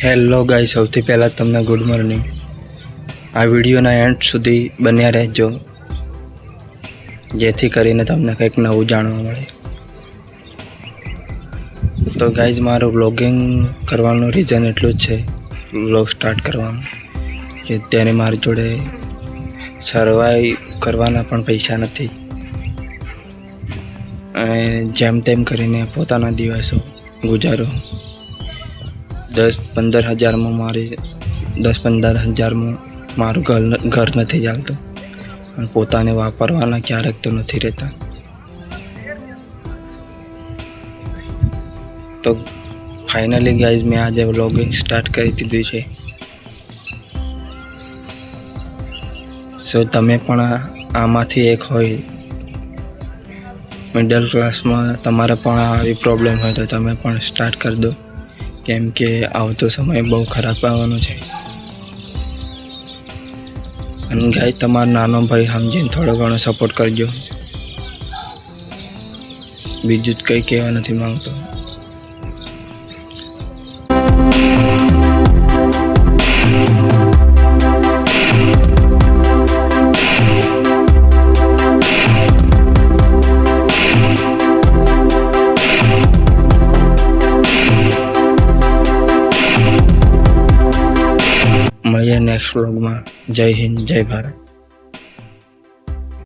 Hello ગાઈ, સૌથી પહેલાં તમને ગુડ મોર્નિંગ। આ વિડીયોના એન્ડ સુધી બન્યા રહેજો, જેથી કરીને તમને કંઈક નવું જાણવા મળે। તો ગાઈઝ, મારું વ્લોગિંગ કરવાનું રીઝન એટલું જ છે, વ્લોગ સ્ટાર્ટ કરવાનું, કે ત્યારે મારી જોડે સર્વાઈવ કરવાના પણ પૈસા નથી, અને જેમ તેમ કરીને પોતાના દિવસો ગુજારો। 10-15 હજારમાં મારું ઘર નથી ચાલતું, અને પોતાને વાપરવાના ક્યારેક તો નથી રહેતા। તો ફાઇનલી ગાઈઝ, મેં આજે વ્લોગિંગ સ્ટાર્ટ કરી દીધું છે। સો તમે પણ આમાંથી એક હોય, મિડલ ક્લાસમાં તમારે પણ આવી પ્રોબ્લેમ હોય તો તમે પણ સ્ટાર્ટ કરી દો, કેમ કે આવતો સમય બહુ ખરાબ આવવાનો છે। અને ગાઈઝ, તમારો નાનો ભાઈ સમજીને થોડો ઘણો સપોર્ટ કરજો, બીજું જ કંઈ કહેવા નથી માંગતો। મળીએ નેક્સ્ટ વ્લોગમાં। જય હિન્દ, જય ભારત।